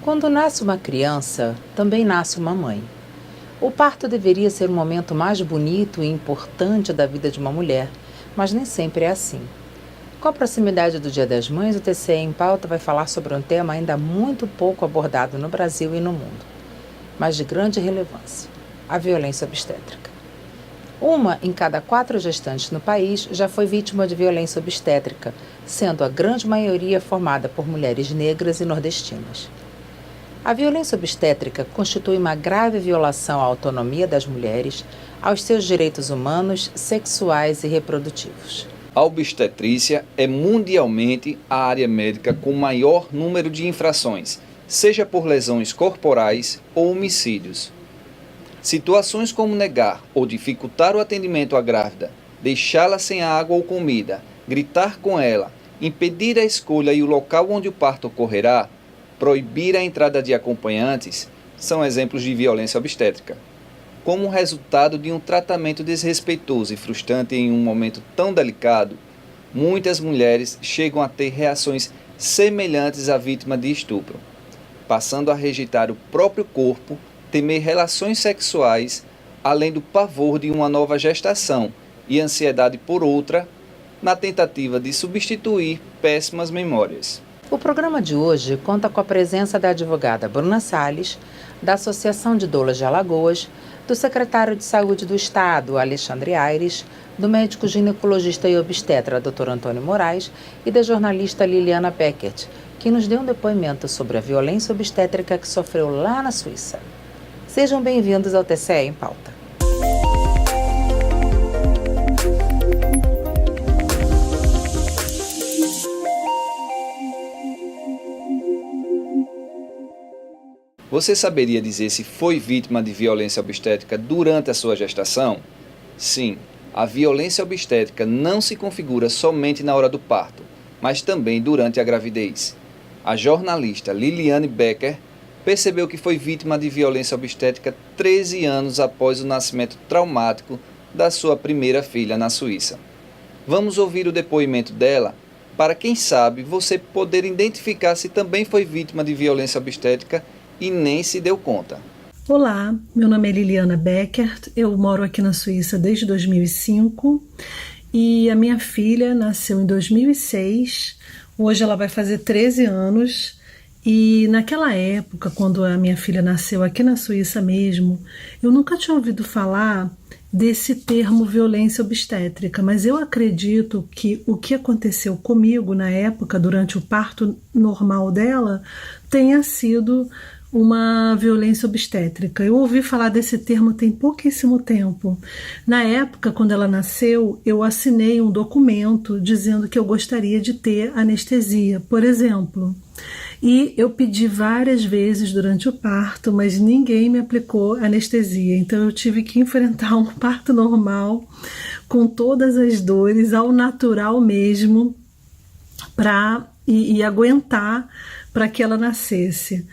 Quando nasce uma criança, também nasce uma mãe. O parto deveria ser o momento mais bonito e importante da vida de uma mulher, mas nem sempre é assim. Com a proximidade do Dia das Mães, o TCE em Pauta vai falar sobre um tema ainda muito pouco abordado no Brasil e no mundo, mas de grande relevância: a violência obstétrica. Uma em cada 4 gestantes no país já foi vítima de violência obstétrica, sendo a grande maioria formada por mulheres negras e nordestinas. A violência obstétrica constitui uma grave violação à autonomia das mulheres, aos seus direitos humanos, sexuais e reprodutivos. A obstetrícia é mundialmente a área médica com maior número de infrações, seja por lesões corporais ou homicídios. Situações como negar ou dificultar o atendimento à grávida, deixá-la sem água ou comida, gritar com ela, impedir a escolha e o local onde o parto ocorrerá, proibir a entrada de acompanhantes, são exemplos de violência obstétrica. Como resultado de um tratamento desrespeitoso e frustrante em um momento tão delicado, muitas mulheres chegam a ter reações semelhantes à vítima de estupro, passando a rejeitar o próprio corpo, temer relações sexuais, além do pavor de uma nova gestação e ansiedade por outra, na tentativa de substituir péssimas memórias. O programa de hoje conta com a presença da advogada Bruna Salles, da Associação de Doulas de Alagoas, do secretário de Saúde do Estado, Alexandre Aires, do médico ginecologista e obstetra, Dr. Antônio Moraes, e da jornalista Liliana Beckert, que nos deu um depoimento sobre a violência obstétrica que sofreu lá na Suíça. Sejam bem-vindos ao TCE em Pauta. Você saberia dizer se foi vítima de violência obstétrica durante a sua gestação? Sim, a violência obstétrica não se configura somente na hora do parto, mas também durante a gravidez. A jornalista Liliane Becker percebeu que foi vítima de violência obstétrica 13 anos após o nascimento traumático da sua primeira filha na Suíça. Vamos ouvir o depoimento dela para, quem sabe, você poder identificar se também foi vítima de violência obstétrica e nem se deu conta. Olá, meu nome é Liliana Beckert, eu moro aqui na Suíça desde 2005 e a minha filha nasceu em 2006, hoje ela vai fazer 13 anos e naquela época, quando a minha filha nasceu aqui na Suíça mesmo, eu nunca tinha ouvido falar desse termo violência obstétrica, mas eu acredito que o que aconteceu comigo na época, durante o parto normal dela, tenha sido uma violência obstétrica. Eu ouvi falar desse termo tem pouquíssimo tempo. Na época, quando ela nasceu, eu assinei um documento dizendo que eu gostaria de ter anestesia, por exemplo. E eu pedi várias vezes durante o parto, mas ninguém me aplicou anestesia. Então eu tive que enfrentar um parto normal, com todas as dores, ao natural mesmo, e aguentar para que ela nascesse.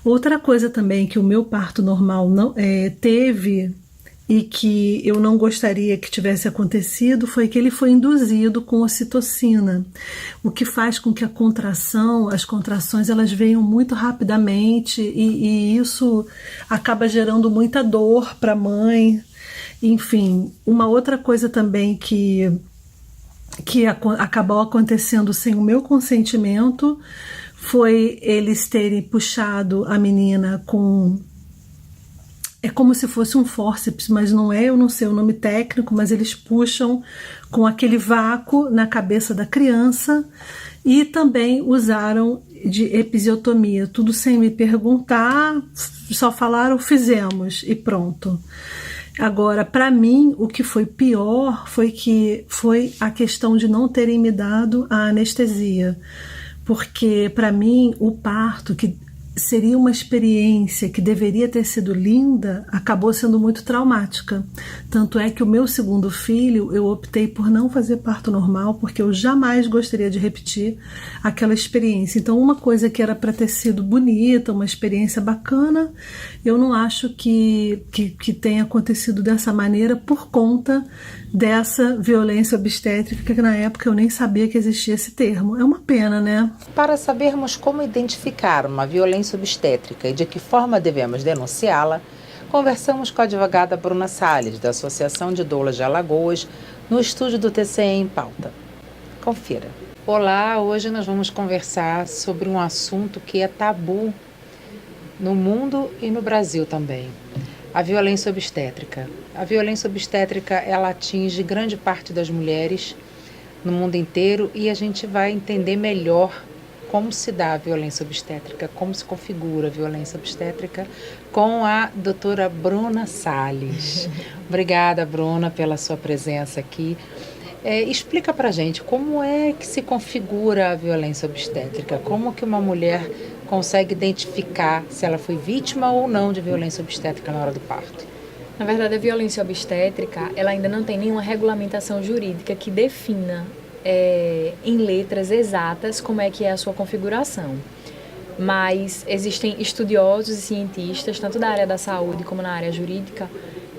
Outra coisa também que o meu parto normal não teve e que eu não gostaria que tivesse acontecido foi que ele foi induzido com ocitocina, o que faz com que as contrações elas venham muito rapidamente e isso acaba gerando muita dor para a mãe. Enfim, uma outra coisa também que acabou acontecendo sem o meu consentimento foi eles terem puxado a menina com... É como se fosse um fórceps, mas não é, eu não sei o nome técnico, mas eles puxam com aquele vácuo na cabeça da criança e também usaram de episiotomia, tudo sem me perguntar, só falaram, fizemos e pronto. Agora, para mim, o que foi pior foi a questão de não terem me dado a anestesia, porque para mim o parto, que seria uma experiência que deveria ter sido linda, acabou sendo muito traumática. Tanto é que o meu segundo filho, eu optei por não fazer parto normal, porque eu jamais gostaria de repetir aquela experiência. Então, uma coisa que era para ter sido bonita, uma experiência bacana, eu não acho que tenha acontecido dessa maneira por conta dessa violência obstétrica, que na época eu nem sabia que existia esse termo. É uma pena, né? Para sabermos como identificar uma violência violência obstétrica e de que forma devemos denunciá-la, conversamos com a advogada Bruna Salles, da Associação de Doulas de Alagoas, no estúdio do TCE em Pauta. Confira. Olá, hoje nós vamos conversar sobre um assunto que é tabu no mundo e no Brasil também. A violência obstétrica. A violência obstétrica, ela atinge grande parte das mulheres no mundo inteiro e a gente vai entender melhor como se dá a violência obstétrica, como se configura a violência obstétrica com a doutora Bruna Salles. Obrigada, Bruna, pela sua presença aqui. Explica pra gente como é que se configura a violência obstétrica, como que uma mulher consegue identificar se ela foi vítima ou não de violência obstétrica na hora do parto. Na verdade, a violência obstétrica, ela ainda não tem nenhuma regulamentação jurídica que defina em letras exatas como é que é a sua configuração. Mas existem estudiosos e cientistas, tanto da área da saúde como na área jurídica,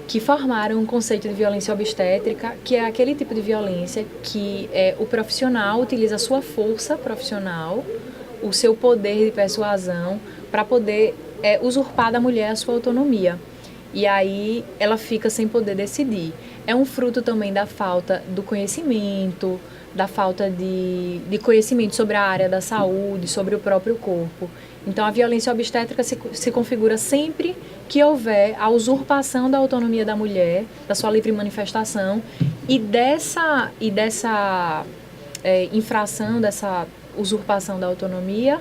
que formaram um conceito de violência obstétrica, que é aquele tipo de violência que o profissional utiliza a sua força profissional, o seu poder de persuasão, para poder usurpar da mulher a sua autonomia. E aí ela fica sem poder decidir. É um fruto também da falta do conhecimento, da falta de conhecimento sobre a área da saúde, sobre o próprio corpo. Então, a violência obstétrica se configura sempre que houver a usurpação da autonomia da mulher, da sua livre manifestação, e dessa infração, dessa usurpação da autonomia,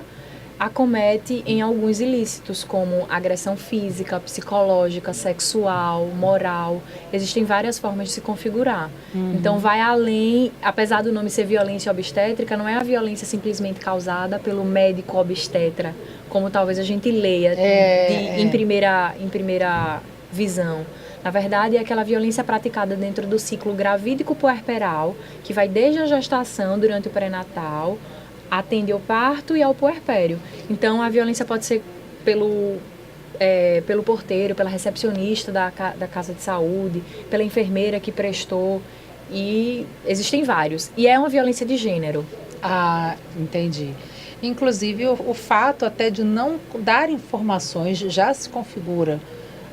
acomete em alguns ilícitos, como agressão física, psicológica, sexual, moral. Existem várias formas de se configurar. Então, vai além, apesar do nome ser violência obstétrica, não é a violência simplesmente causada pelo médico obstetra, como talvez a gente leia em primeira visão. Na verdade, é aquela violência praticada dentro do ciclo gravídico puerperal, que vai desde a gestação, durante o pré-natal, atende ao parto e ao puerpério. Então, a violência pode ser pelo porteiro, pela recepcionista da casa de saúde, pela enfermeira que prestou, e existem vários. E é uma violência de gênero. Ah, entendi. Inclusive, o fato até de não dar informações já se configura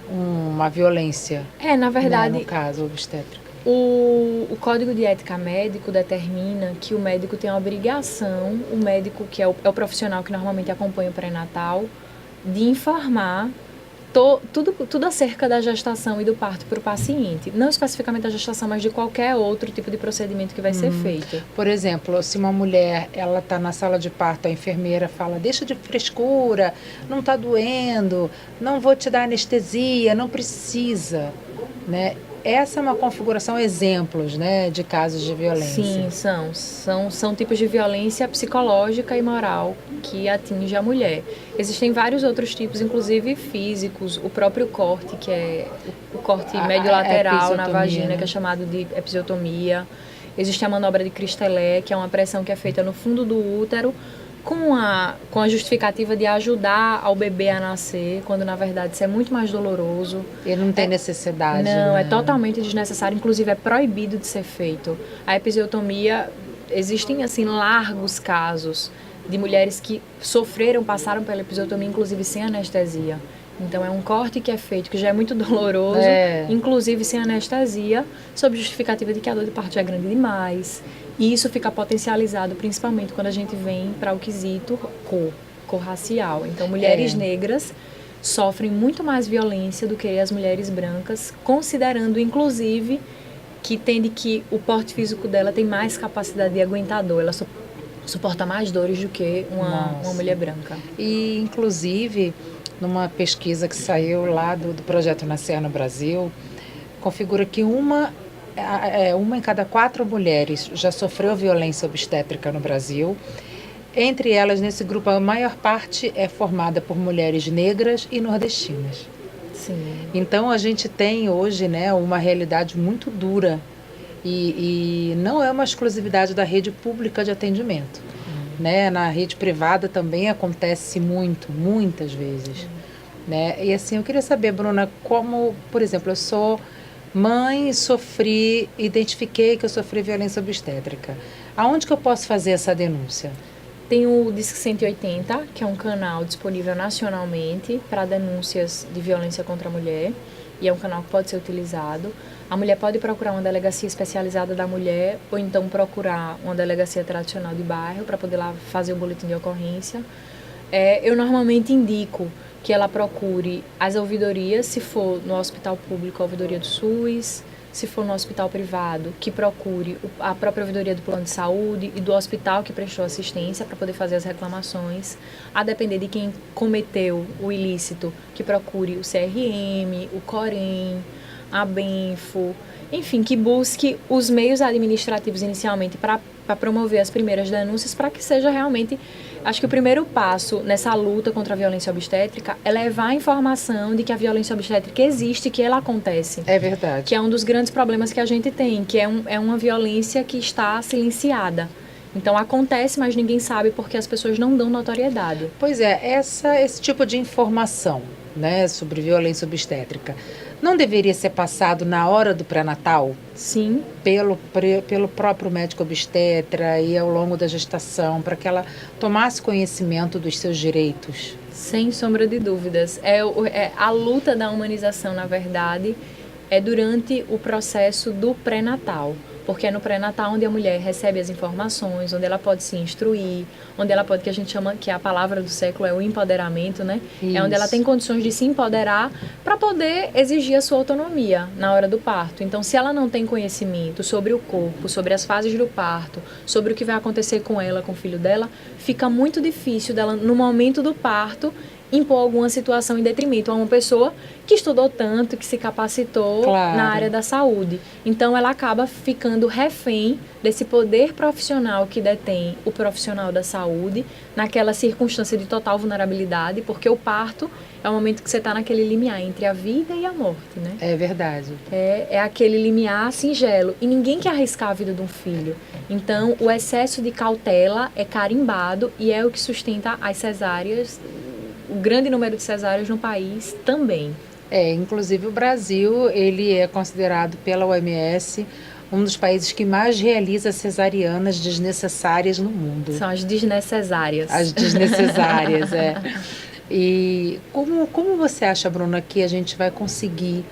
uma violência. Na verdade, né, no caso obstétrico. O Código de Ética Médico determina que o médico tem a obrigação, o médico que é o profissional que normalmente acompanha o pré-natal, de informar tudo acerca da gestação e do parto para o paciente. Não especificamente da gestação, mas de qualquer outro tipo de procedimento que vai ser feito. Por exemplo, se uma mulher está na sala de parto, a enfermeira fala, deixa de frescura, não está doendo, não vou te dar anestesia, não precisa, né? Essa é uma configuração, exemplos, né, de casos de violência. Sim, são tipos de violência psicológica e moral que atinge a mulher. Existem vários outros tipos, inclusive físicos, o próprio corte, que é o corte médio-lateral na vagina, né? Que é chamado de episiotomia. Existe a manobra de Christelé, que é uma pressão que é feita no fundo do útero, com a justificativa de ajudar ao bebê a nascer, quando na verdade isso é muito mais doloroso. Ele não tem necessidade. Não, né? É totalmente desnecessário, inclusive é proibido de ser feito. A episiotomia, existem assim largos casos de mulheres que passaram pela episiotomia, inclusive sem anestesia. Então é um corte que é feito, que já é muito doloroso, inclusive sem anestesia, sob justificativa de que a dor de parto já é grande demais. E isso fica potencializado principalmente quando a gente vem para o quesito cor racial. Então, mulheres negras sofrem muito mais violência do que as mulheres brancas, considerando, inclusive, que entende que o porte físico dela tem mais capacidade de aguentar dor. Ela suporta mais dores do que uma mulher branca. E, inclusive, numa pesquisa que saiu lá do Projeto Nascer no Brasil, configura que uma em cada 4 mulheres já sofreu violência obstétrica no Brasil. Entre elas, nesse grupo, a maior parte é formada por mulheres negras e nordestinas. Sim. Então, a gente tem hoje, né, uma realidade muito dura e não é uma exclusividade da rede pública de atendimento. Né? Na rede privada também acontece muitas vezes. Né? E assim, eu queria saber, Bruna, como, por exemplo, eu sou mãe, identifiquei que eu sofri violência obstétrica. Aonde que eu posso fazer essa denúncia? Tem o Disque 180, que é um canal disponível nacionalmente para denúncias de violência contra a mulher, e é um canal que pode ser utilizado. A mulher pode procurar uma delegacia especializada da mulher, ou então procurar uma delegacia tradicional de bairro para poder lá fazer o boletim de ocorrência. Eu normalmente indico que ela procure as ouvidorias, se for no hospital público, a ouvidoria do SUS, se for no hospital privado, que procure a própria ouvidoria do plano de saúde e do hospital que prestou assistência para poder fazer as reclamações. A depender de quem cometeu o ilícito, que procure o CRM, o COREM, a Benfo, enfim, que busque os meios administrativos inicialmente para promover as primeiras denúncias, para que seja realmente... Acho que o primeiro passo nessa luta contra a violência obstétrica é levar a informação de que a violência obstétrica existe, que ela acontece. É verdade. Que é um dos grandes problemas que a gente tem, que é uma violência que está silenciada. Então acontece, mas ninguém sabe porque as pessoas não dão notoriedade. Pois é, esse tipo de informação, né, sobre violência obstétrica não deveria ser passado na hora do pré-natal? Sim. Pelo próprio médico obstetra e ao longo da gestação, para que ela tomasse conhecimento dos seus direitos? Sem sombra de dúvidas. A luta da humanização, na verdade, é durante o processo do pré-natal. Porque é no pré-natal onde a mulher recebe as informações, onde ela pode se instruir, onde ela pode, que a gente chama, que a palavra do século é o empoderamento, né? Isso. É onde ela tem condições de se empoderar para poder exigir a sua autonomia na hora do parto. Então, se ela não tem conhecimento sobre o corpo, sobre as fases do parto, sobre o que vai acontecer com ela, com o filho dela, fica muito difícil dela, no momento do parto, impor alguma situação em detrimento a uma pessoa que estudou tanto, que se capacitou Claro. na área da saúde. Então, ela acaba ficando refém desse poder profissional que detém o profissional da saúde, naquela circunstância de total vulnerabilidade, porque o parto é o momento que você está naquele limiar entre a vida e a morte, né? É verdade. É aquele limiar singelo. E ninguém quer arriscar a vida de um filho. Então, o excesso de cautela é carimbado e é o que sustenta as cesáreas, o grande número de cesáreas no país também. Inclusive o Brasil, ele é considerado pela OMS um dos países que mais realiza cesarianas desnecessárias no mundo. São as desnecessárias. As desnecessárias, E como você acha, Bruna, que a gente vai conseguir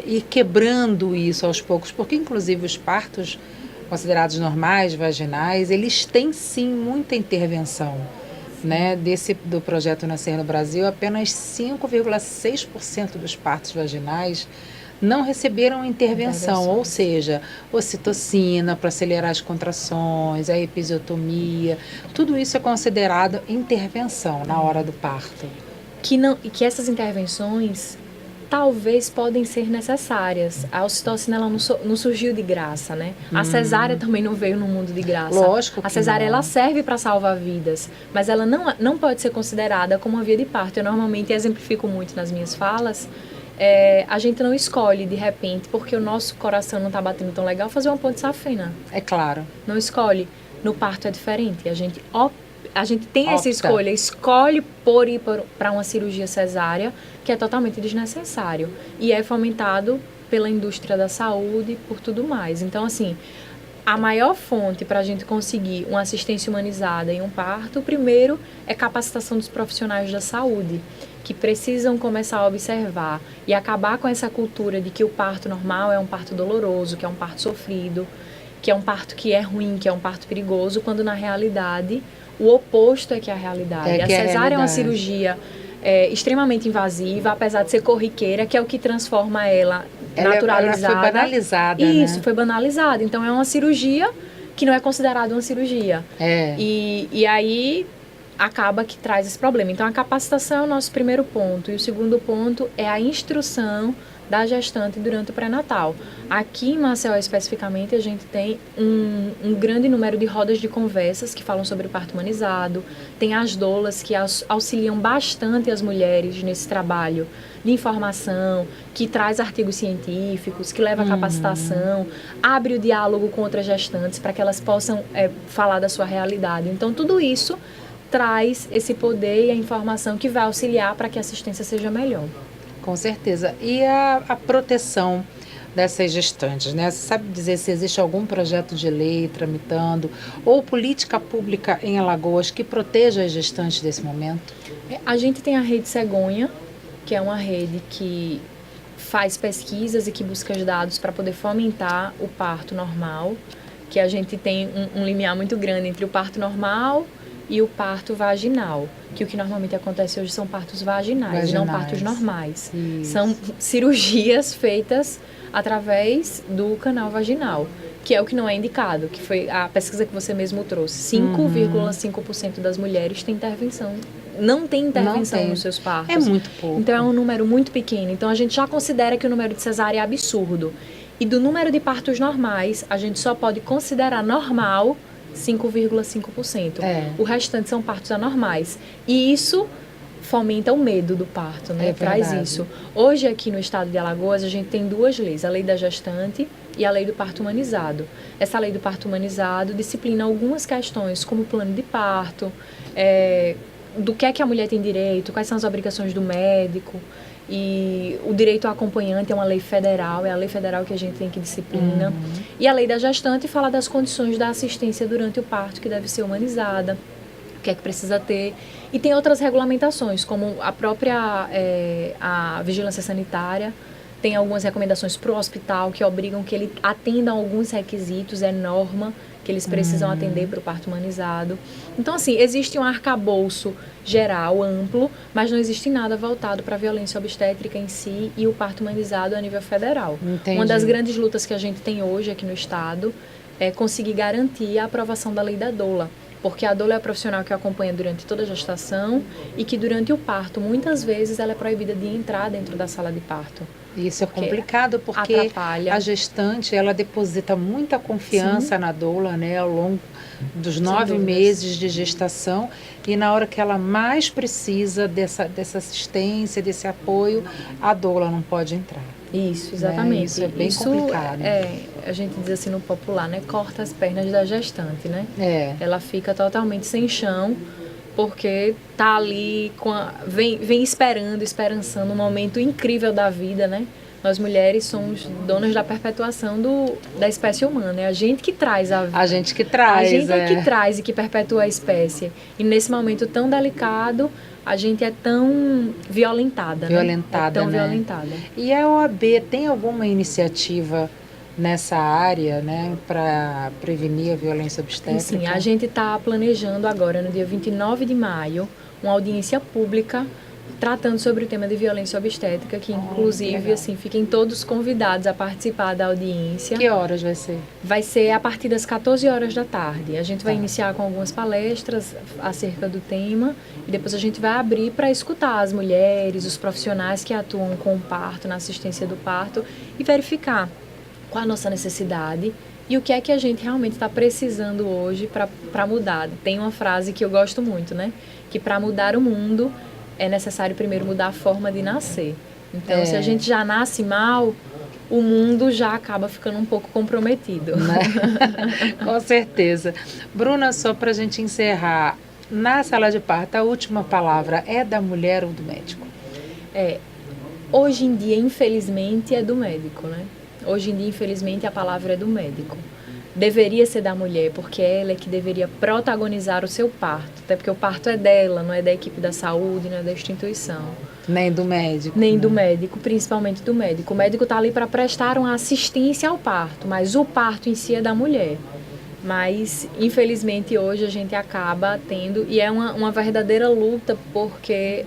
ir quebrando isso aos poucos? Porque, inclusive, os partos considerados normais, vaginais, eles têm, sim, muita intervenção. Né, do projeto Nascer no Brasil, apenas 5,6% dos partos vaginais não receberam intervenção, ou seja, ocitocina para acelerar as contrações, a episiotomia, tudo isso é considerado intervenção na hora do parto. Que essas intervenções talvez podem ser necessárias. A ocitocina ela não surgiu de graça, né? A cesárea também não veio no mundo de graça. Lógico que a cesárea não. ela serve para salvar vidas, mas ela não pode ser considerada como uma via de parto. Eu normalmente exemplifico muito nas minhas falas. A gente não escolhe de repente, porque o nosso coração não está batendo tão legal, fazer uma ponte safena. É claro. Não escolhe. No parto é diferente. A gente tem essa Opta. escolhe por ir para uma cirurgia cesárea, que é totalmente desnecessário. E é fomentado pela indústria da saúde, por tudo mais. Então, assim, a maior fonte para a gente conseguir uma assistência humanizada em um parto, primeiro, é capacitação dos profissionais da saúde, que precisam começar a observar e acabar com essa cultura de que o parto normal é um parto doloroso, que é um parto sofrido, que é um parto que é ruim, que é um parto perigoso, quando na realidade o oposto é que é a realidade. A cesárea é uma cirurgia extremamente invasiva, apesar de ser corriqueira, que é o que transforma ela naturalizada. Ela foi banalizada, Isso, né? foi banalizada. Então é uma cirurgia que não é considerada uma cirurgia. E aí acaba que traz esse problema. Então a capacitação é o nosso primeiro ponto. E o segundo ponto é a instrução da gestante durante o pré-natal. Aqui em Maceió, especificamente, a gente tem um grande número de rodas de conversas que falam sobre o parto humanizado, tem as doulas que auxiliam bastante as mulheres nesse trabalho de informação, que traz artigos científicos, que leva a capacitação, abre o diálogo com outras gestantes para que elas possam falar da sua realidade. Então, tudo isso traz esse poder e a informação que vai auxiliar para que a assistência seja melhor. Com certeza. E a proteção dessas gestantes, né? Você sabe dizer se existe algum projeto de lei tramitando ou política pública em Alagoas que proteja as gestantes desse momento? A gente tem a Rede Cegonha, que é uma rede que faz pesquisas e que busca os dados para poder fomentar o parto normal, que a gente tem um limiar muito grande entre o parto normal e o parto vaginal, que o que normalmente acontece hoje são partos vaginais. Não partos normais. Isso. São cirurgias feitas através do canal vaginal, que é o que não é indicado, que foi a pesquisa que você mesmo trouxe. 5,5% das mulheres têm intervenção. Não tem intervenção nos seus partos. É muito pouco. Então é um número muito pequeno. Então a gente já considera que o número de cesárea é absurdo. E do número de partos normais, a gente só pode considerar normal 5,5%. O restante são partos anormais. E isso fomenta o medo do parto, né? Traz isso. Hoje aqui no estado de Alagoas a gente tem duas leis, a lei da gestante e a lei do parto humanizado. Essa lei do parto humanizado disciplina algumas questões, como o plano de parto, do que é que a mulher tem direito, quais são as obrigações do médico. E o direito ao acompanhante é uma lei federal, é a lei federal que a gente tem que disciplina. E a lei da gestante fala das condições da assistência durante o parto, que deve ser humanizada, o que é que precisa ter. E tem outras regulamentações, como a própria a vigilância sanitária, tem algumas recomendações para o hospital que obrigam que ele atenda a alguns requisitos, é norma que eles precisam atender para o parto humanizado. Então, assim, existe um arcabouço geral, amplo, mas não existe nada voltado para a violência obstétrica em si e o parto humanizado a nível federal. Entendi. Uma das grandes lutas que a gente tem hoje aqui no estado é conseguir garantir a aprovação da lei da doula, porque a doula é a profissional que acompanha durante toda a gestação e que durante o parto, muitas vezes, ela é proibida de entrar dentro da sala de parto. Isso é complicado porque atrapalha. A gestante, ela deposita muita confiança na doula, né, ao longo dos 9 meses de gestação, e na hora que ela mais precisa dessa assistência, desse apoio, a doula não pode entrar. Isso, exatamente. Né? Isso é bem complicado. A gente diz assim no popular, né, corta as pernas da gestante, né? Ela fica totalmente sem chão, porque tá ali, vem esperançando um momento incrível da vida, né? Nós mulheres somos donas da perpetuação da espécie humana, é a gente que traz a vida. A gente que traz, A gente é que traz e que perpetua a espécie. E nesse momento tão delicado, a gente é tão violentada, violentada, né? É tão né? violentada. E a OAB tem alguma iniciativa nessa área, né, para prevenir a violência obstétrica? Sim, a gente está planejando agora, no dia 29 de maio, uma audiência pública tratando sobre o tema de violência obstétrica, que inclusive, assim, fiquem todos convidados a participar da audiência. Que horas vai ser? Vai ser a partir das 14 horas da tarde. A gente vai iniciar com algumas palestras acerca do tema e depois a gente vai abrir para escutar as mulheres, os profissionais que atuam com o parto, na assistência do parto, e verificar qual a nossa necessidade e o que é que a gente realmente está precisando hoje para mudar. Tem uma frase que eu gosto muito, né? Que para mudar o mundo é necessário primeiro mudar a forma de nascer. Então, se a gente já nasce mal, o mundo já acaba ficando um pouco comprometido. Né? Com certeza. Bruna, só para a gente encerrar, na sala de parto, a última palavra é da mulher ou do médico? Hoje em dia, infelizmente, é do médico, né? Hoje em dia, infelizmente, a palavra é do médico. Deveria ser da mulher, porque ela é que deveria protagonizar o seu parto. Até porque o parto é dela, não é da equipe da saúde, não é da instituição. Nem do médico. Nem do médico, principalmente do médico. O médico está ali para prestar uma assistência ao parto, mas o parto em si é da mulher. Mas, infelizmente, hoje a gente acaba tendo, e é uma verdadeira luta, porque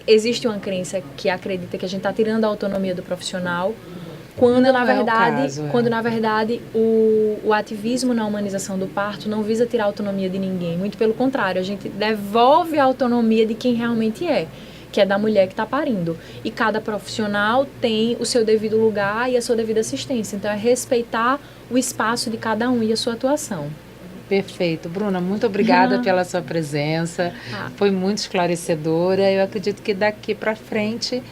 existe uma crença que acredita que a gente está tirando a autonomia do profissional, quando na verdade o ativismo na humanização do parto não visa tirar a autonomia de ninguém, muito pelo contrário, a gente devolve a autonomia de quem realmente é, que é da mulher que está parindo, e cada profissional tem o seu devido lugar e a sua devida assistência, então é respeitar o espaço de cada um e a sua atuação. Perfeito. Bruna, muito obrigada pela sua presença, foi muito esclarecedora. Eu acredito que daqui para frente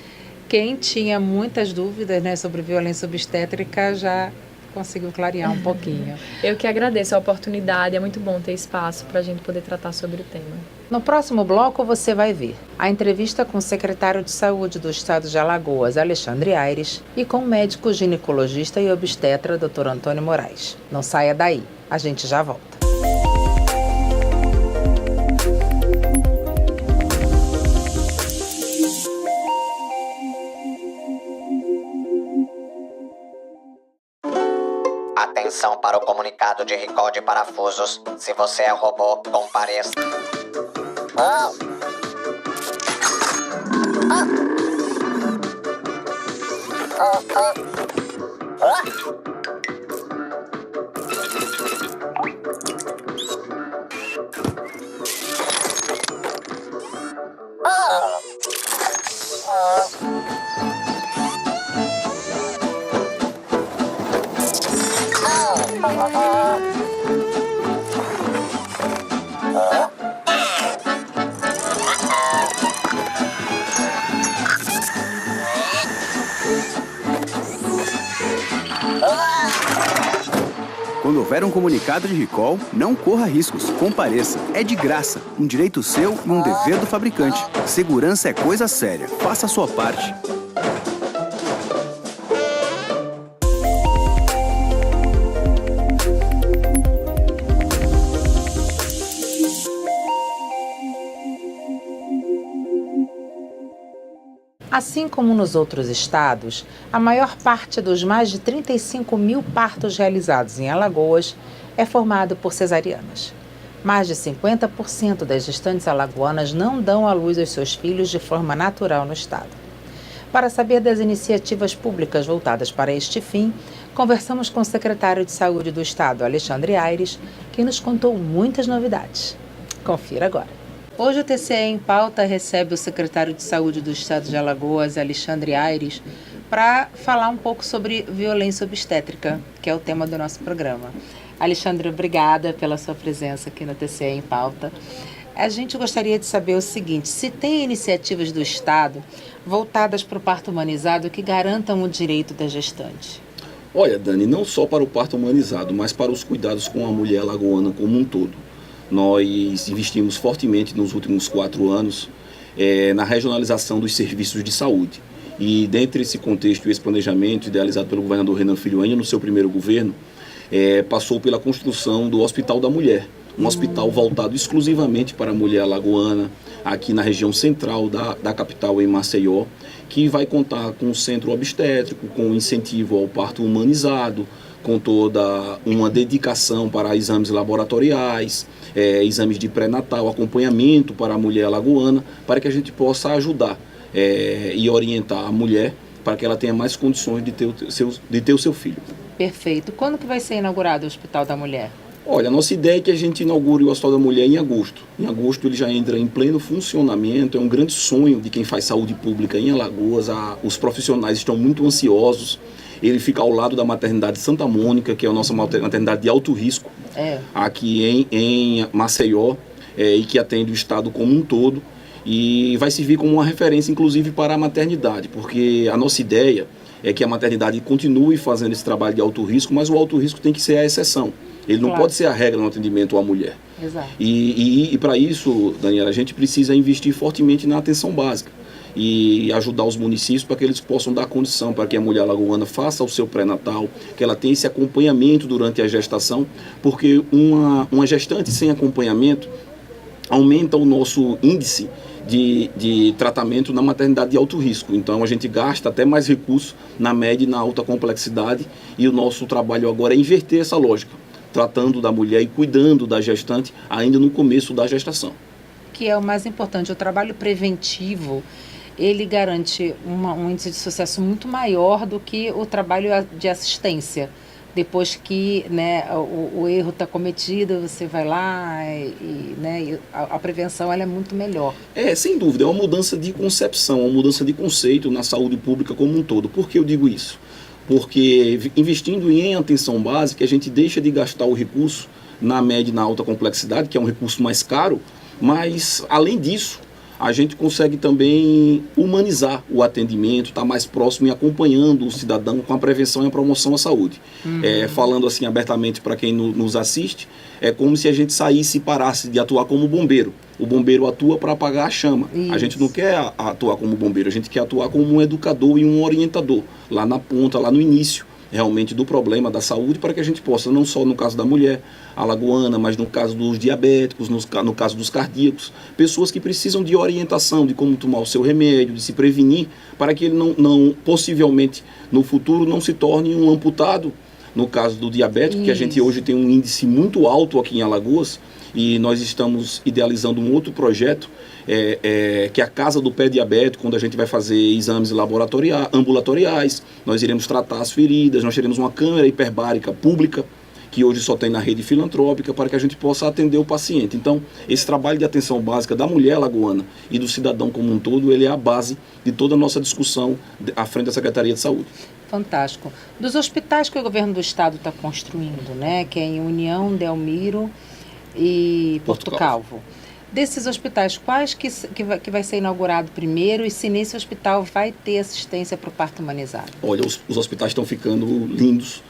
quem tinha muitas dúvidas, né, sobre violência obstétrica já conseguiu clarear um pouquinho. Eu que agradeço a oportunidade, é muito bom ter espaço para a gente poder tratar sobre o tema. No próximo bloco você vai ver a entrevista com o secretário de Saúde do Estado de Alagoas, Alexandre Aires, e com o médico ginecologista e obstetra, Dr. Antônio Moraes. Não saia daí, a gente já volta. Atenção para o comunicado de recall de parafusos. Se você é robô, compareça. Quando houver um comunicado de recall, não corra riscos, compareça. É de graça, um direito seu e um dever do fabricante. Segurança é coisa séria, faça a sua parte. Assim como nos outros estados, a maior parte dos mais de 35 mil partos realizados em Alagoas é formado por cesarianas. Mais de 50% das gestantes alagoanas não dão à luz aos seus filhos de forma natural no estado. Para saber das iniciativas públicas voltadas para este fim, conversamos com o secretário de Saúde do estado, Alexandre Aires, que nos contou muitas novidades. Confira agora. Hoje o TCE em Pauta recebe o secretário de Saúde do Estado de Alagoas, Alexandre Aires, para falar um pouco sobre violência obstétrica, que é o tema do nosso programa. Alexandre, obrigada pela sua presença aqui no TCE em Pauta. A gente gostaria de saber o seguinte, se tem iniciativas do Estado voltadas para o parto humanizado que garantam o direito da gestante? Olha, Dani, não só para o parto humanizado, mas para os cuidados com a mulher alagoana como um todo. Nós investimos fortemente nos últimos 4 anos na regionalização dos serviços de saúde. E dentro desse contexto e esse planejamento idealizado pelo governador Renan Filho ainda no seu primeiro governo, passou pela construção do Hospital da Mulher, um hospital voltado exclusivamente para a mulher alagoana, aqui na região central da capital, em Maceió, que vai contar com um centro obstétrico, com incentivo ao parto humanizado, com toda uma dedicação para exames laboratoriais, exames de pré-natal, acompanhamento para a mulher alagoana, para que a gente possa ajudar e orientar a mulher para que ela tenha mais condições de ter o seu filho. Perfeito. Quando que vai ser inaugurado o Hospital da Mulher? Olha, a nossa ideia é que a gente inaugure o Hospital da Mulher em agosto. Em agosto ele já entra em pleno funcionamento, é um grande sonho de quem faz saúde pública em Alagoas, os profissionais estão muito ansiosos. Ele fica ao lado da maternidade Santa Mônica, que é a nossa maternidade de alto risco, aqui em Maceió, e que atende o estado como um todo. E vai servir como uma referência, inclusive, para a maternidade, porque a nossa ideia é que a maternidade continue fazendo esse trabalho de alto risco, mas o alto risco tem que ser a exceção. Ele não pode ser a regra no atendimento à mulher. Exato. E para isso, Daniela, a gente precisa investir fortemente na atenção básica e ajudar os municípios para que eles possam dar condição para que a mulher alagoana faça o seu pré-natal, que ela tenha esse acompanhamento durante a gestação, porque uma gestante sem acompanhamento aumenta o nosso índice de tratamento na maternidade de alto risco. Então a gente gasta até mais recursos na média e na alta complexidade, e o nosso trabalho agora é inverter essa lógica, tratando da mulher e cuidando da gestante ainda no começo da gestação. Que é o mais importante, o trabalho preventivo, ele garante um índice de sucesso muito maior do que o trabalho de assistência. Depois que, né, o erro está cometido, você vai lá e a prevenção ela é muito melhor. Sem dúvida, é uma mudança de concepção, uma mudança de conceito na saúde pública como um todo. Por que eu digo isso? Porque investindo em atenção básica, a gente deixa de gastar o recurso na média e na alta complexidade, que é um recurso mais caro, mas, além disso, a gente consegue também humanizar o atendimento, estar mais próximo e acompanhando o cidadão com a prevenção e a promoção à saúde. Falando assim abertamente para quem nos assiste, é como se a gente saísse e parasse de atuar como bombeiro. O bombeiro atua para apagar a chama. Isso. A gente não quer atuar como bombeiro, a gente quer atuar como um educador e um orientador, lá na ponta, lá no início, realmente do problema da saúde, para que a gente possa, não só no caso da mulher alagoana, mas no caso dos diabéticos, no caso dos cardíacos, pessoas que precisam de orientação, de como tomar o seu remédio, de se prevenir, para que ele não possivelmente, no futuro, não se torne um amputado. No caso do diabético, que a gente hoje tem um índice muito alto aqui em Alagoas, e nós estamos idealizando um outro projeto, que é a Casa do Pé Diabético, onde a gente vai fazer exames ambulatoriais, nós iremos tratar as feridas, nós teremos uma câmera hiperbárica pública, que hoje só tem na rede filantrópica, para que a gente possa atender o paciente. Então, esse trabalho de atenção básica da mulher alagoana e do cidadão como um todo, ele é a base de toda a nossa discussão à frente da Secretaria de Saúde. Fantástico. Dos hospitais que o governo do estado está construindo, né, que é em União, Delmiro e Porto Calvo. Desses hospitais, quais que vai ser inaugurado primeiro e se nesse hospital vai ter assistência para o parto humanizado? Olha, os hospitais estão ficando lindos.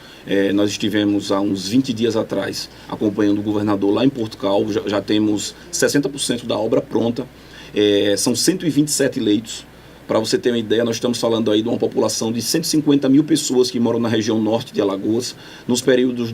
Nós estivemos há uns 20 dias atrás acompanhando o governador lá em Porto Calvo, já temos 60% da obra pronta, são 127 leitos. Para você ter uma ideia, nós estamos falando aí de uma população de 150 mil pessoas que moram na região norte de Alagoas, nos períodos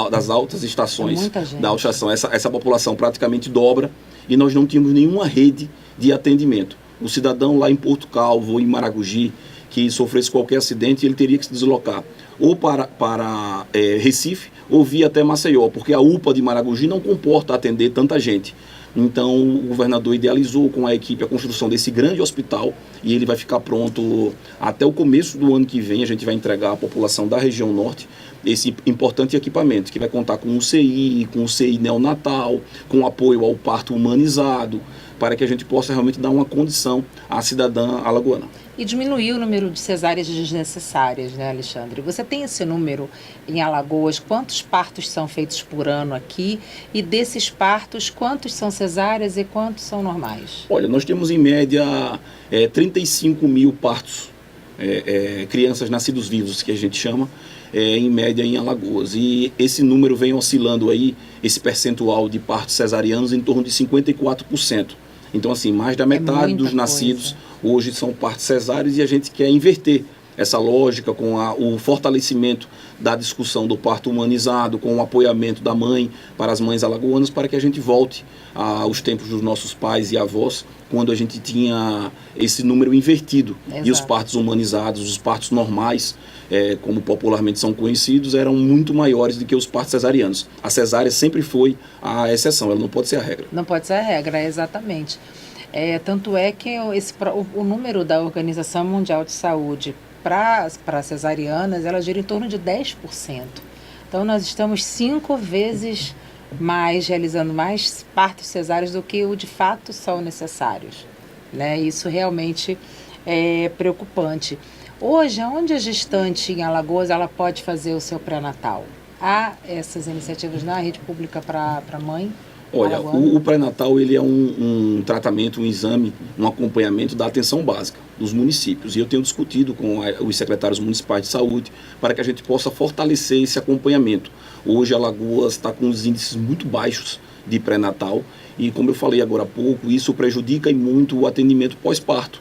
das altas estações da alta estação. Essa população praticamente dobra e nós não tínhamos nenhuma rede de atendimento. O cidadão lá em Porto Calvo ou em Maragogi, que sofresse qualquer acidente, ele teria que se deslocar ou para Recife ou via até Maceió, porque a UPA de Maragogi não comporta atender tanta gente. Então o governador idealizou com a equipe a construção desse grande hospital e ele vai ficar pronto até o começo do ano que vem. A gente vai entregar à população da região norte esse importante equipamento, que vai contar com com UCI neonatal, com apoio ao parto humanizado, para que a gente possa realmente dar uma condição à cidadã alagoana. E diminuir o número de cesáreas desnecessárias, né, Alexandre? Você tem esse número em Alagoas? Quantos partos são feitos por ano aqui? E desses partos, quantos são cesáreas e quantos são normais? Olha, nós temos em média 35 mil partos, crianças nascidos vivos, que a gente chama, em média em Alagoas. E esse número vem oscilando aí, esse percentual de partos cesarianos, em torno de 54%. Então, assim, mais da metade dos nascidos hoje são partos cesáreos e a gente quer inverter essa lógica com o fortalecimento da discussão do parto humanizado, com o apoiamento da mãe para as mães alagoanas, para que a gente volte aos tempos dos nossos pais e avós, quando a gente tinha esse número invertido. Exato. E os partos humanizados, os partos normais, como popularmente são conhecidos, eram muito maiores do que os partos cesarianos. A cesárea sempre foi a exceção, ela não pode ser a regra. Não pode ser a regra, exatamente. Tanto é que o número da Organização Mundial de Saúde para cesarianas, ela gira em torno de 10%. Então, nós estamos 5 vezes mais, realizando mais partos cesáreos do que o de fato são necessários, né? Isso realmente é preocupante. Hoje, onde a gestante em Alagoas ela pode fazer o seu pré-natal? Há essas iniciativas na rede pública para a mãe? Olha, o pré-natal ele é um tratamento, um exame, um acompanhamento da atenção básica dos municípios. E eu tenho discutido com os secretários municipais de saúde para que a gente possa fortalecer esse acompanhamento. Hoje, Alagoas está com os índices muito baixos de pré-natal e, como eu falei agora há pouco, isso prejudica muito o atendimento pós-parto.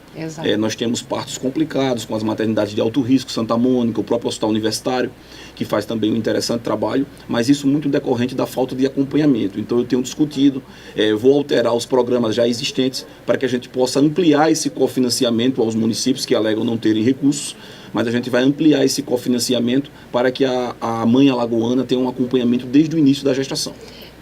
Nós temos partos complicados com as maternidades de alto risco, Santa Mônica, o próprio Hospital Universitário, que faz também um interessante trabalho, mas isso muito decorrente da falta de acompanhamento. Então eu tenho discutido, vou alterar os programas já existentes para que a gente possa ampliar esse cofinanciamento aos municípios que alegam não terem recursos, mas a gente vai ampliar esse cofinanciamento para que a mãe alagoana tenha um acompanhamento desde o início da gestação.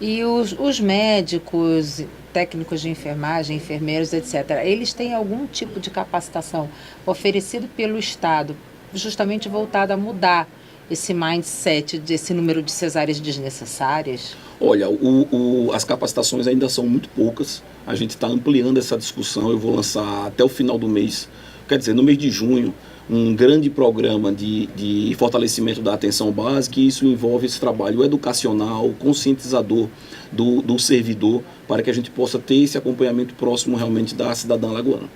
E os médicos, técnicos de enfermagem, enfermeiros, etc., eles têm algum tipo de capacitação oferecido pelo Estado, justamente voltado a mudar esse mindset desse número de cesáreas desnecessárias? Olha, as capacitações ainda são muito poucas. A gente está ampliando essa discussão. Eu vou lançar até o final do mês, quer dizer, no mês de junho, um grande programa de fortalecimento da atenção básica, e isso envolve esse trabalho educacional, conscientizador do servidor, para que a gente possa ter esse acompanhamento próximo realmente da cidadã alagoana.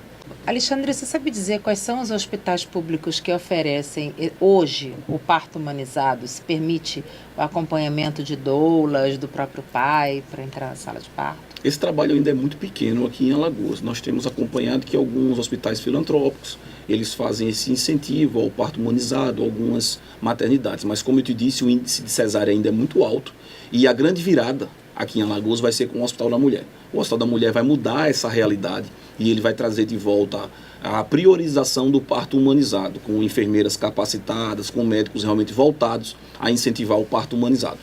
Alexandre, você sabe dizer quais são os hospitais públicos que oferecem hoje o parto humanizado? Se permite o acompanhamento de doulas, do próprio pai, para entrar na sala de parto? Esse trabalho ainda é muito pequeno aqui em Alagoas. Nós temos acompanhado que alguns hospitais filantrópicos, eles fazem esse incentivo ao parto humanizado, algumas maternidades. Mas como eu te disse, o índice de cesárea ainda é muito alto, e a grande virada aqui em Alagoas vai ser com o Hospital da Mulher. O Hospital da Mulher vai mudar essa realidade e ele vai trazer de volta a priorização do parto humanizado, com enfermeiras capacitadas, com médicos realmente voltados a incentivar o parto humanizado.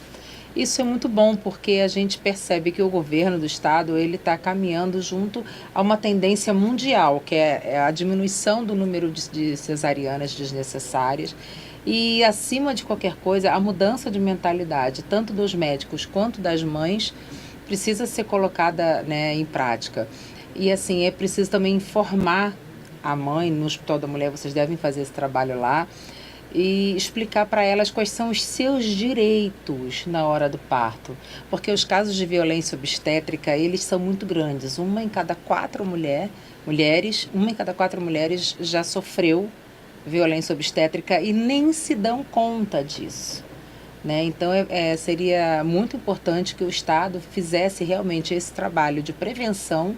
Isso é muito bom, porque a gente percebe que o governo do estado ele está caminhando junto a uma tendência mundial, que é a diminuição do número de cesarianas desnecessárias e, acima de qualquer coisa, a mudança de mentalidade, tanto dos médicos quanto das mães, precisa ser colocada, né, em prática. E assim, é preciso também informar a mãe. No Hospital da Mulher vocês devem fazer esse trabalho lá, e explicar para elas quais são os seus direitos na hora do parto, porque os casos de violência obstétrica, eles são muito grandes. Uma em cada quatro mulheres já sofreu violência obstétrica e nem se dão conta disso, né? Então seria muito importante que o Estado fizesse realmente esse trabalho de prevenção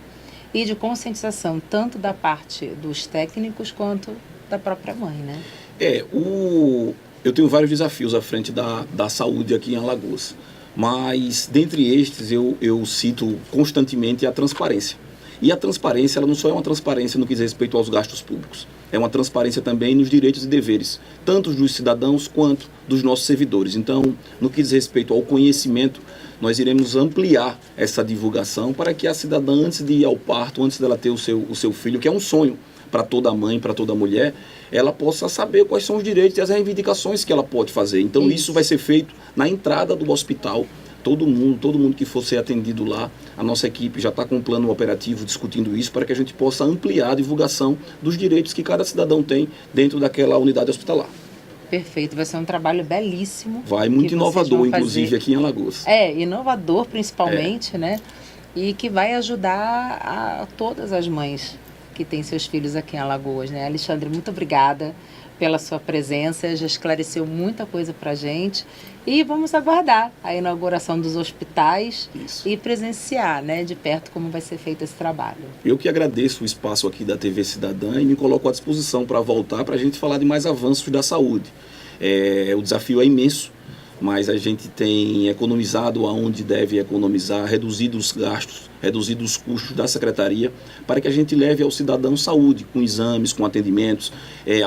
e de conscientização, tanto da parte dos técnicos quanto da própria mãe, né? Eu tenho vários desafios à frente da saúde aqui em Alagoas, mas dentre estes eu cito constantemente a transparência. E a transparência, ela não só é uma transparência no que diz respeito aos gastos públicos, é uma transparência também nos direitos e deveres, tanto dos cidadãos quanto dos nossos servidores. Então, no que diz respeito ao conhecimento, nós iremos ampliar essa divulgação para que a cidadã, antes de ir ao parto, antes dela ter o seu filho, que é um sonho para toda mãe, para toda mulher, ela possa saber quais são os direitos e as reivindicações que ela pode fazer. Então isso vai ser feito na entrada do hospital. Todo mundo que for ser atendido lá, a nossa equipe já está com um plano operativo discutindo isso, para que a gente possa ampliar a divulgação dos direitos que cada cidadão tem dentro daquela unidade hospitalar. Perfeito, vai ser um trabalho belíssimo. Vai, muito inovador, inclusive, aqui em Alagoas. Inovador principalmente, né? E que vai ajudar a todas as mães que têm seus filhos aqui em Alagoas, né? Alexandre, muito obrigada pela sua presença, já esclareceu muita coisa pra gente, e vamos aguardar a inauguração dos hospitais. Isso. E presenciar, né, de perto como vai ser feito esse trabalho. Eu que agradeço o espaço aqui da TV Cidadã e me coloco à disposição para voltar, para a gente falar de mais avanços da saúde. O desafio é imenso, mas a gente tem economizado aonde deve economizar, reduzido os gastos, reduzido os custos da Secretaria, para que a gente leve ao cidadão saúde, com exames, com atendimentos.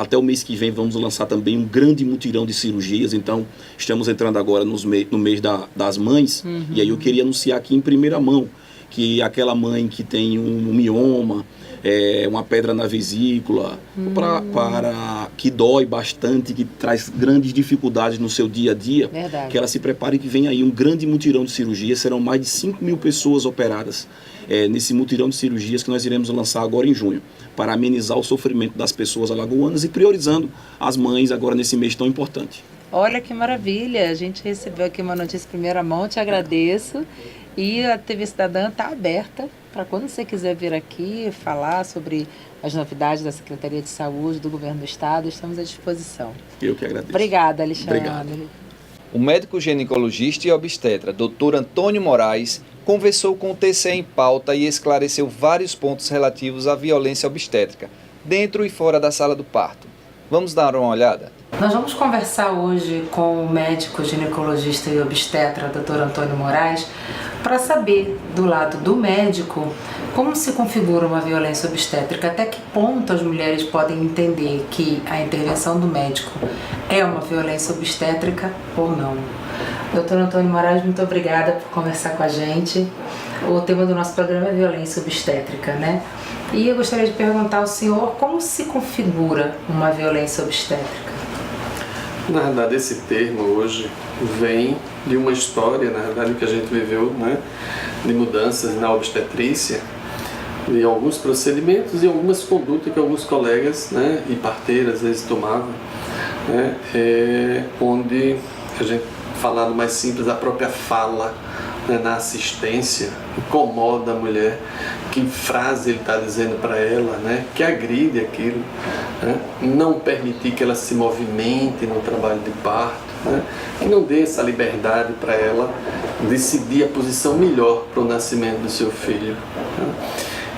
Até o mês que vem vamos lançar também um grande mutirão de cirurgias, então estamos entrando agora no mês das mães, e aí eu queria anunciar aqui em primeira mão que aquela mãe que tem um mioma, uma pedra na vesícula, que dói bastante, que traz grandes dificuldades no seu dia a dia, verdade, que ela se prepare, que vem aí um grande mutirão de cirurgias. Serão mais de 5.000 pessoas operadas nesse mutirão de cirurgias que nós iremos lançar agora em junho, para amenizar o sofrimento das pessoas alagoanas e priorizando as mães agora nesse mês tão importante. Olha que maravilha, a gente recebeu aqui uma notícia em primeira mão, te agradeço. E a TV Cidadã está aberta para quando você quiser vir aqui falar sobre as novidades da Secretaria de Saúde, do Governo do Estado, estamos à disposição. Eu que agradeço. Obrigada, Alexandre. Obrigado. O médico ginecologista e obstetra, Dr. Antônio Moraes, conversou com o TCE em Pauta e esclareceu vários pontos relativos à violência obstétrica, dentro e fora da sala do parto. Vamos dar uma olhada? Nós vamos conversar hoje com o médico ginecologista e obstetra, Dr. Antônio Moraes, para saber, do lado do médico, como se configura uma violência obstétrica, até que ponto as mulheres podem entender que a intervenção do médico é uma violência obstétrica ou não. Dr. Antônio Moraes, muito obrigada por conversar com a gente. O tema do nosso programa é violência obstétrica, né? E eu gostaria de perguntar ao senhor como se configura uma violência obstétrica. Na verdade, esse termo hoje vem de uma história, na verdade, que a gente viveu, né, de mudanças na obstetrícia, de alguns procedimentos e algumas condutas que alguns colegas, né, e parteiras às vezes tomavam, né, onde a gente, falando mais simples, a própria fala, né, na assistência incomoda a mulher, que frase ele está dizendo para ela, né, que agride aquilo, né, não permitir que ela se movimente no trabalho de parto, né, que não dê essa liberdade para ela decidir a posição melhor para o nascimento do seu filho, né.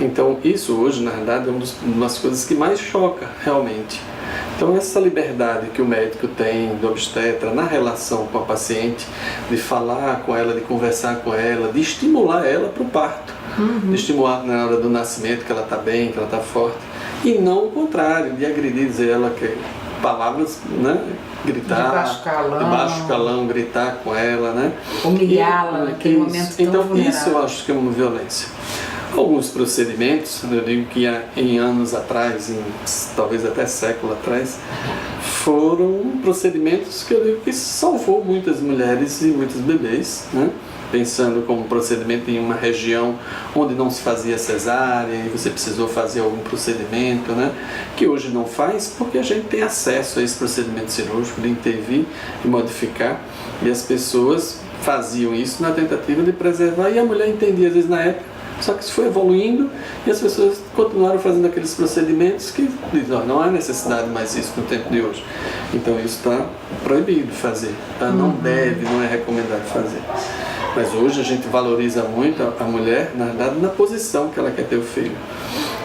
Então isso hoje, na verdade, é uma das coisas que mais choca realmente. Então essa liberdade que o médico tem, do obstetra, na relação com a paciente, de falar com ela, de conversar com ela, de estimular ela para o parto, de estimular na hora do nascimento que ela está bem, que ela está forte, e não o contrário, de agredir, dizer ela que palavras, né, gritar, de baixo calão, gritar com ela, né, humilhá-la naquele momento tão então vulnerável. Isso eu acho que é uma violência. Alguns procedimentos, eu digo que em anos atrás, talvez até século atrás, foram procedimentos que eu digo que salvou muitas mulheres e muitos bebês, né? Pensando como procedimento em uma região onde não se fazia cesárea e você precisou fazer algum procedimento, né? Que hoje não faz porque a gente tem acesso a esse procedimento cirúrgico de intervir e modificar, e as pessoas faziam isso na tentativa de preservar, e a mulher entendia às vezes na época. Só que isso foi evoluindo e as pessoas continuaram fazendo aqueles procedimentos que dizem, não há necessidade mais disso no tempo de hoje. Então isso está proibido de fazer, tá? Não deve, não é recomendado fazer. Mas hoje a gente valoriza muito a mulher, na verdade, na posição que ela quer ter o filho.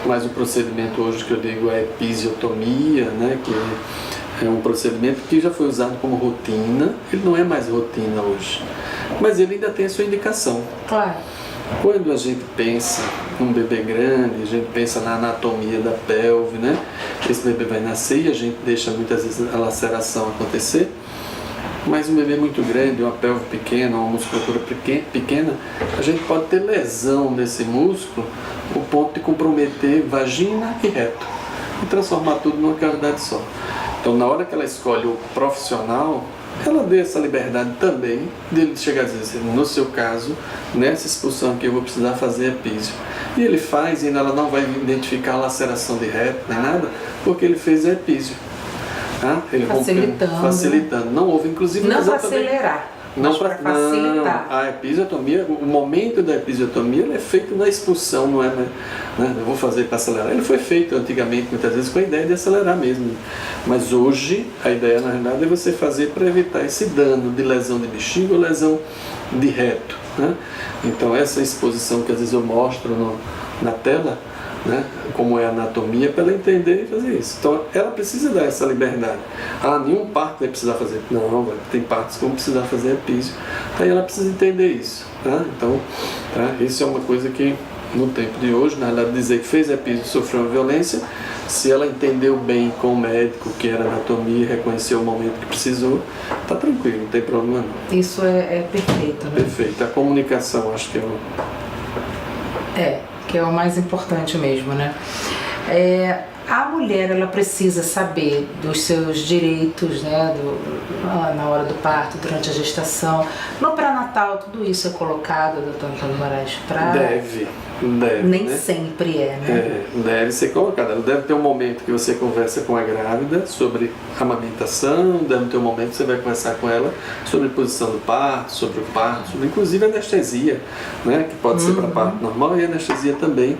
Mas o procedimento hoje que eu digo é episiotomia, né? Que é um procedimento que já foi usado como rotina, ele não é mais rotina hoje. Mas ele ainda tem a sua indicação. Claro. Quando a gente pensa num bebê grande, a gente pensa na anatomia da pelve, né? Esse bebê vai nascer e a gente deixa muitas vezes a laceração acontecer, mas um bebê muito grande, uma pelve pequena, uma musculatura pequena, a gente pode ter lesão nesse músculo, o ponto de comprometer vagina e reto, e transformar tudo numa cavidade só. Então, na hora que ela escolhe o profissional, ela dê essa liberdade também de ele chegar a dizer assim, no seu caso, nessa expulsão que eu vou precisar fazer epísio. E ele faz e ela não vai identificar a laceração de reto, nem nada, porque ele fez a epísio. Tá? Ele facilitando. Não houve, inclusive... Não para acelerar, mas para facilitar. A episiotomia, o momento da episiotomia, ele é feito na expulsão, não é? Né? Eu vou fazer para acelerar. Ele foi feito antigamente, muitas vezes, com a ideia de acelerar mesmo. Mas hoje, a ideia, na verdade, é você fazer para evitar esse dano de lesão de bexiga ou lesão de reto, né? Então, essa exposição que às vezes eu mostro na tela, né, como é a anatomia, para ela entender e fazer isso. Então ela precisa dar essa liberdade. Nenhum parto vai precisar fazer. Não, tem partos que vão precisar fazer epísio. Aí ela precisa entender isso. Tá? Então, isso é uma coisa que no tempo de hoje, na verdade, dizer que fez epísio e sofreu uma violência, se ela entendeu bem com o médico que era anatomia, reconheceu o momento que precisou, tá tranquilo, não tem problema não. Isso é perfeito, né? Perfeito. A comunicação, acho que que é o mais importante mesmo, né? A mulher, ela precisa saber dos seus direitos, né? Na hora do parto, durante a gestação, no pré-natal, tudo isso é colocado, doutor Antônio Moraes, para... Deve, nem né? sempre né? Deve ser colocado. Ela deve ter um momento que você conversa com a grávida sobre amamentação, deve ter um momento que você vai conversar com ela sobre a posição do parto, sobre o parto, sobre inclusive anestesia, né? Que pode ser para parto normal e anestesia também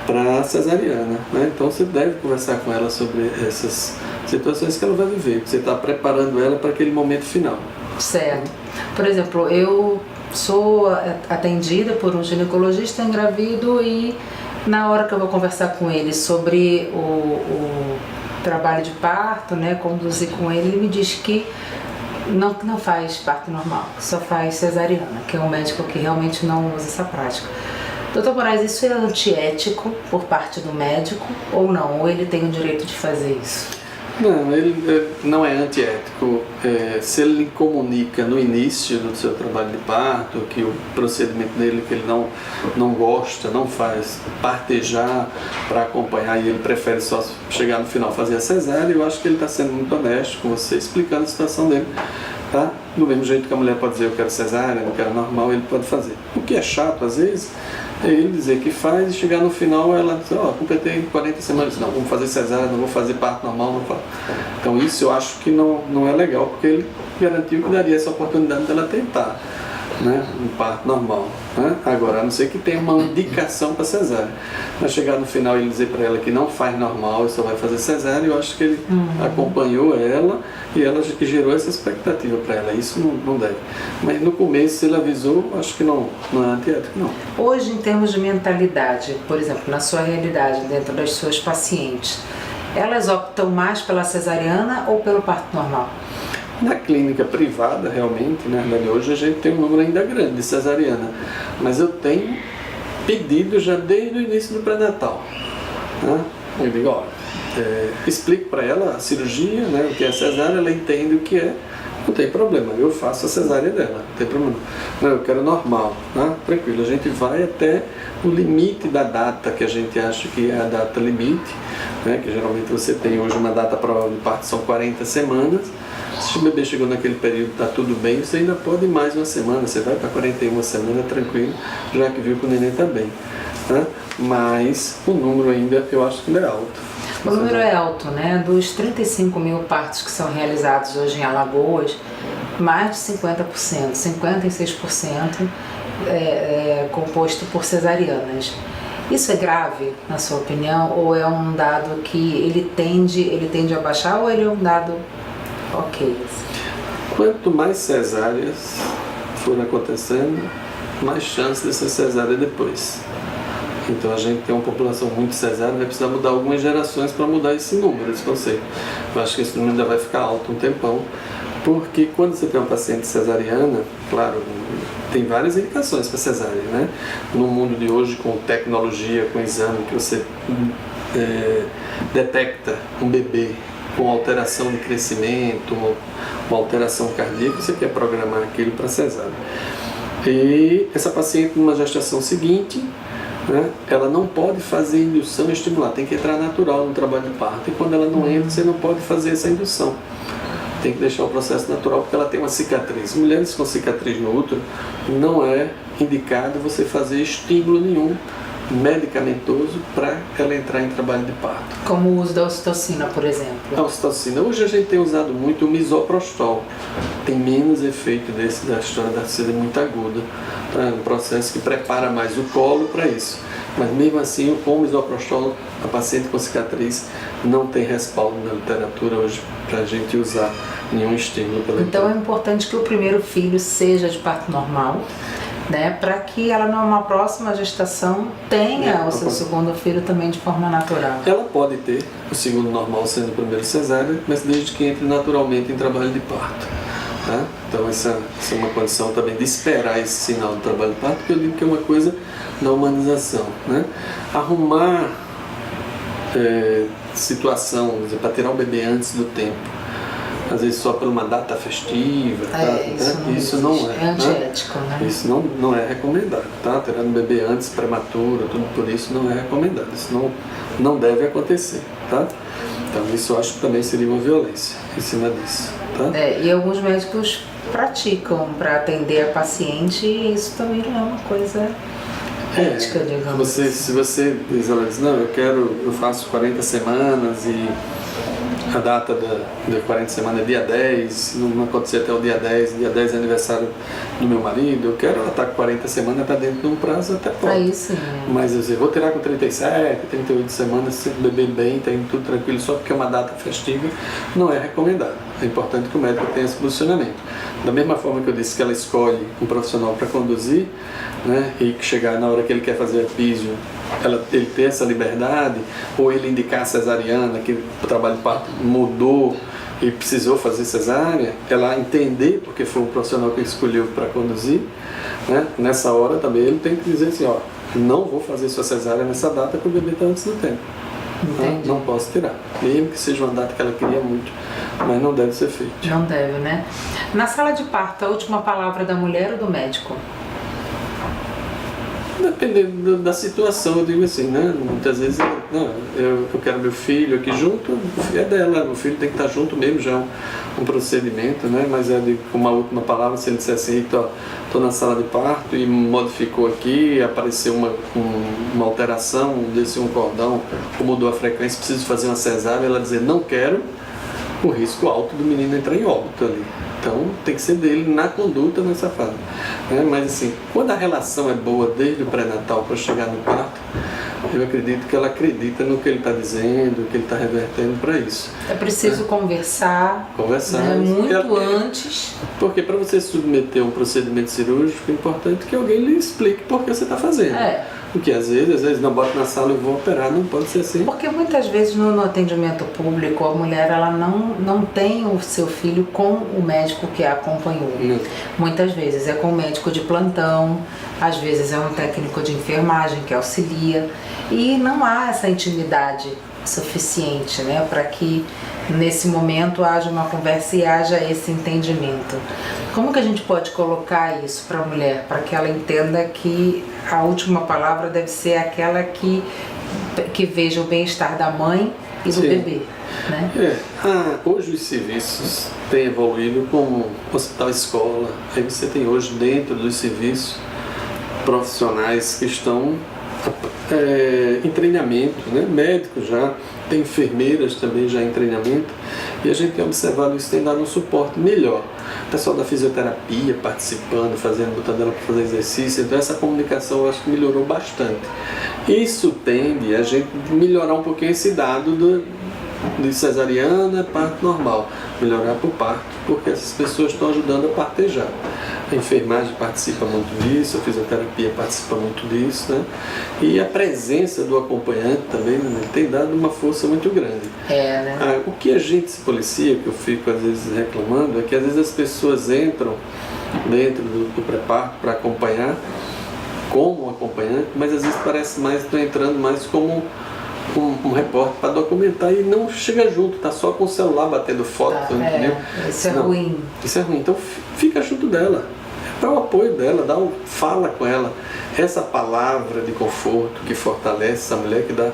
para cesariana, né? Então você deve conversar com ela sobre essas situações que ela vai viver, que você está preparando ela para aquele momento final. Certo. Por exemplo, eu sou atendida por um ginecologista engravido e na hora que eu vou conversar com ele sobre o trabalho de parto, né, conduzir com ele, ele me diz que não faz parto normal, só faz cesariana, que é um médico que realmente não usa essa prática. Doutor Moraes, isso é antiético por parte do médico ou não? Ou ele tem o direito de fazer isso? Não, ele não é antiético. Se ele lhe comunica no início do seu trabalho de parto que o procedimento dele, que ele não gosta, não faz partejar para acompanhar e ele prefere só chegar no final fazer a cesárea, eu acho que ele está sendo muito honesto com você, explicando a situação dele. Tá? Do mesmo jeito que a mulher pode dizer eu quero cesárea, eu quero normal, ele pode fazer. O que é chato às vezes É ele dizer que faz e chegar no final ela diz, completei 40 semanas, não, vamos fazer cesárea, não vou fazer parto normal, não faço. Então isso eu acho que não é legal, porque ele garantiu que daria essa oportunidade dela tentar, né, um parto normal. Né? Agora, a não ser que tenha uma indicação para cesárea. Mas chegar no final e ele dizer para ela que não faz normal e só vai fazer cesárea, eu acho que ele acompanhou ela e ela que gerou essa expectativa para ela. Isso não deve. Mas no começo, se ele avisou, acho que não é antiético, não. Hoje, em termos de mentalidade, por exemplo, na sua realidade, dentro das suas pacientes, elas optam mais pela cesariana ou pelo parto normal? Na clínica privada, realmente, na verdade, hoje a gente tem um número ainda grande de cesariana, mas eu tenho pedido já desde o início do pré-natal. Né? Eu digo, olha, explico para ela a cirurgia, né, o que é cesárea, ela entende o que é, não tem problema, eu faço a cesárea dela, não tem problema. Não, eu quero normal, né? Tranquilo, a gente vai até o limite da data que a gente acha que é a data limite, né, que geralmente você tem hoje uma data provável de parto, são 40 semanas. Se o bebê chegou naquele período, está tudo bem, você ainda pode ir mais uma semana, você vai para 41 semanas tranquilo, já que viu que o neném está bem. Né? Mas o número ainda, eu acho que ainda é alto. O número é alto, né? Dos 35 mil partos que são realizados hoje em Alagoas, mais de 50%, 56% é composto por cesarianas. Isso é grave, na sua opinião, ou é um dado que ele tende a baixar, ou ele é um dado ok? Quanto mais cesáreas forem acontecendo, mais chance de ser cesárea depois. Então a gente tem uma população muito cesárea, vai precisar mudar algumas gerações para mudar esse número, esse conceito. Eu acho que esse número ainda vai ficar alto um tempão, porque quando você tem uma paciente cesariana, claro, tem várias indicações para cesárea, né? No mundo de hoje, com tecnologia, com exame, que você detecta um bebê com alteração de crescimento, uma alteração cardíaca, você quer programar aquilo para cesárea. E essa paciente, numa gestação seguinte, né, ela não pode fazer indução estimular, tem que entrar natural no trabalho de parto. E quando ela não entra, você não pode fazer essa indução. Tem que deixar o processo natural, porque ela tem uma cicatriz. Mulheres com cicatriz no útero, não é indicado você fazer estímulo nenhum medicamentoso para ela entrar em trabalho de parto. Como o uso da ocitocina, por exemplo. A ocitocina, hoje a gente tem usado muito o misoprostol. Tem menos efeito desse da história da seda muito aguda, um processo que prepara mais o colo para isso. Mas mesmo assim, com o misoprostol, a paciente com cicatriz não tem respaldo na literatura hoje para a gente usar nenhum estímulo pela Então é importante que o primeiro filho seja de parto normal, né, para que ela numa próxima gestação tenha o seu segundo filho também de forma natural. Ela pode ter o segundo normal sendo o primeiro cesárea, mas desde que entre naturalmente em trabalho de parto. Tá? Então essa é uma condição também de esperar esse sinal do trabalho de parto, porque eu digo que é uma coisa da humanização. Né? Arrumar situação para tirar o bebê antes do tempo, às vezes só por uma data festiva, isso não é antiético, né? Isso não é recomendado, tá? Tirando o bebê antes, prematuro, tudo por isso não é recomendado, isso não deve acontecer, tá? Então isso eu acho que também seria uma violência em cima disso, tá? E alguns médicos praticam para atender a paciente e isso também não é uma coisa ética, digamos. Se você diz, ela diz, não, eu faço 40 semanas e a data da 40 semanas é dia 10, não acontecer até o dia 10 é aniversário do meu marido, eu quero ela estar com 40 semanas, está dentro de um prazo até pode. Aí sim. Mas eu vou tirar com 37, 38 semanas, se o bebê bem, está indo tudo tranquilo, só porque é uma data festiva, não é recomendado. É importante que o médico tenha esse posicionamento. Da mesma forma que eu disse que ela escolhe um profissional para conduzir, né, e que chegar na hora que ele quer fazer epísio, ele ter essa liberdade, ou ele indicar a cesariana, que o trabalho de parto mudou e precisou fazer cesárea, ela entender porque foi um profissional que escolheu para conduzir, né, nessa hora também ele tem que dizer assim, ó, não vou fazer sua cesárea nessa data que o bebê está antes do tempo. Não posso tirar, mesmo que seja uma data que ela queria muito, mas não deve ser feito. Não deve, né? Na sala de parto, a última palavra da mulher ou do médico? dependendo da situação, eu digo assim, né? Muitas vezes, não, eu quero meu filho aqui junto, é dela, meu filho tem que estar junto mesmo, já é um procedimento, né? Mas é uma última palavra, se ele disser assim, estou na sala de parto e modificou aqui, apareceu uma alteração, desceu um cordão, ou mudou a frequência, preciso fazer uma cesárea, ela dizer não quero, o risco alto do menino entrar em óbito ali. Então tem que ser dele na conduta nessa fase. Mas assim, quando a relação é boa desde o pré-natal para chegar no parto, eu acredito que ela acredita no que ele está dizendo, o que ele está revertendo para isso. É preciso conversar, né, muito antes. Porque para você submeter um procedimento cirúrgico, é importante que alguém lhe explique por que você está fazendo. Porque às vezes não bota na sala e vou operar, não pode ser assim. Porque muitas vezes no atendimento público a mulher ela não tem o seu filho com o médico que a acompanhou. Muitas vezes é com o médico de plantão, às vezes é um técnico de enfermagem que auxilia e não há essa intimidade suficiente, né, para que nesse momento haja uma conversa e haja esse entendimento. Como que a gente pode colocar isso para a mulher, para que ela entenda que a última palavra deve ser aquela que veja o bem-estar da mãe e do bebê, né? Hoje os serviços têm evoluído como hospital-escola. Aí você tem hoje dentro dos serviços profissionais que estão em treinamento, né? Médicos já, tem enfermeiras também já em treinamento, e a gente tem observado isso, tem dado um suporte melhor. O pessoal da fisioterapia participando, botando ela para fazer exercício, então essa comunicação eu acho que melhorou bastante. Isso tende a gente melhorar um pouquinho esse dado de cesariana, parto normal, melhorar para o parto, porque essas pessoas estão ajudando a partejar. A enfermagem participa muito disso, a fisioterapia participa muito disso, né? E a presença do acompanhante também, né, tem dado uma força muito grande. O que a gente se policia, que eu fico às vezes reclamando, é que às vezes as pessoas entram dentro do pré-parto para acompanhar como acompanhante, mas às vezes parece mais, estão entrando mais como um repórter para documentar e não chega junto, tá só com o celular batendo foto, entendeu? Isso é ruim. Isso é ruim, então fica junto dela, dá o apoio dela, fala com ela, essa palavra de conforto que fortalece essa mulher, que dá,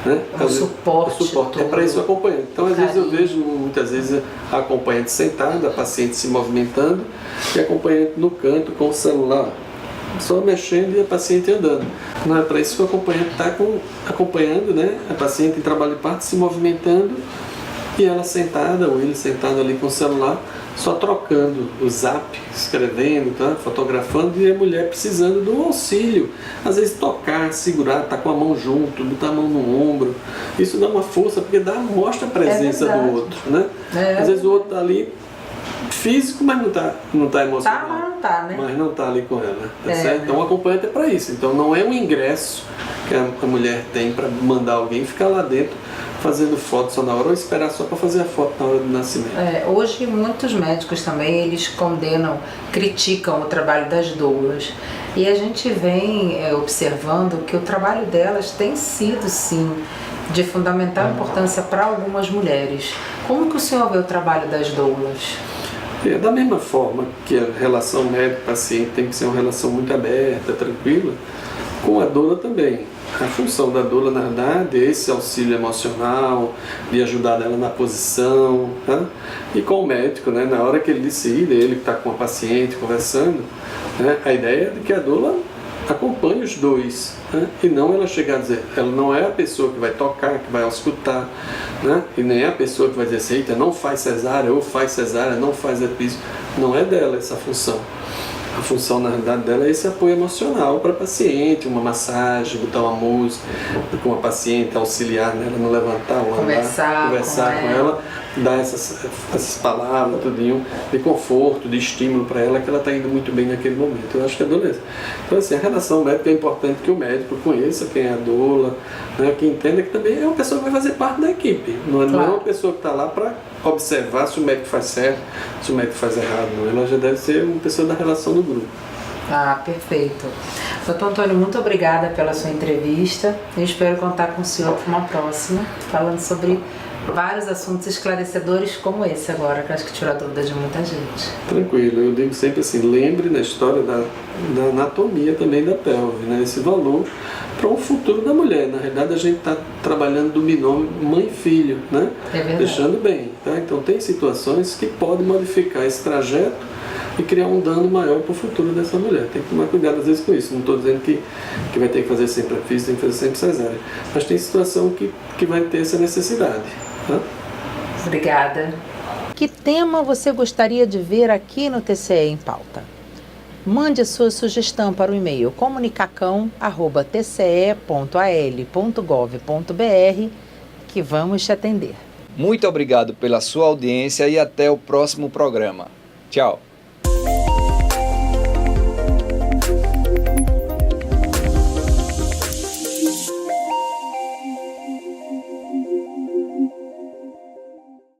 né? O suporte é para isso o acompanhante. Então às vezes eu vejo muitas vezes a acompanhante sentada, a paciente se movimentando e a acompanhante no canto com o celular só mexendo e a paciente andando. Não é para isso que o acompanhante está acompanhando, né? A paciente em trabalho de parto se movimentando e ela sentada, ou ele sentado ali com o celular, só trocando o zap, escrevendo, tá? Fotografando, e a mulher precisando do auxílio. Às vezes tocar, segurar, tá com a mão junto, botar a mão no ombro. Isso dá uma força, porque mostra a presença do outro, né? Às vezes o outro tá ali físico, mas não tá emocionado. Mas não tá, né? Mas não tá ali com ela, tá certo? Então o acompanhante é para isso. Então não é um ingresso que a mulher tem para mandar alguém ficar lá dentro fazendo foto só na hora, ou esperar só para fazer a foto na hora do nascimento. Hoje muitos médicos também, eles criticam o trabalho das doulas. E a gente vem observando que o trabalho delas tem sido, sim, de fundamental importância para algumas mulheres. Como que o senhor vê o trabalho das doulas? Da mesma forma que a relação médico-paciente tem que ser uma relação muito aberta, tranquila, com a doula também. A função da doula, na verdade, é esse auxílio emocional, de ajudar ela na posição, tá? E com o médico, né, na hora que ele decide, ele que está com a paciente conversando, né, a ideia é de que a doula acompanhe os dois, né? E não ela chegar a dizer, ela não é a pessoa que vai tocar, que vai auscultar, né? E nem é a pessoa que vai dizer assim, eita, não faz cesárea, ou faz cesárea, não faz episo. Não é dela essa função. A função, na realidade, dela é esse apoio emocional para a paciente, uma massagem, botar uma música com a paciente, auxiliar nela no levantar, ou conversar com ela, dar essas palavras, tudinho, de conforto, de estímulo para ela, que ela está indo muito bem naquele momento. Eu acho que é beleza. Então, assim, a relação médica é importante que o médico conheça quem é a doula, né, que entenda que também é uma pessoa que vai fazer parte da equipe. Não é uma pessoa que está lá para observar se o médico faz certo, se o médico faz errado. Não. Ela já deve ser uma pessoa da relação do grupo. Perfeito. Doutor Antônio, muito obrigada pela sua entrevista. Eu espero contar com o senhor para uma próxima, falando sobre vários assuntos esclarecedores como esse agora, que acho que tirou a dúvida de muita gente. Tranquilo, eu digo sempre assim, lembre na história da anatomia também da pelve, né? Esse valor para o futuro da mulher. Na realidade, a gente está trabalhando do binômio mãe-filho, né? É verdade. Deixando bem, tá? Então tem situações que podem modificar esse trajeto e criar um dano maior para o futuro dessa mulher. Tem que tomar cuidado às vezes com isso. Não estou dizendo que vai ter que fazer sempre a física, tem que fazer sempre cesárea. Mas tem situação que vai ter essa necessidade. Tá? Obrigada. Que tema você gostaria de ver aqui no TCE em Pauta? Mande a sua sugestão para o e-mail comunicacão@tce.al.gov.br que vamos te atender. Muito obrigado pela sua audiência e até o próximo programa. Tchau!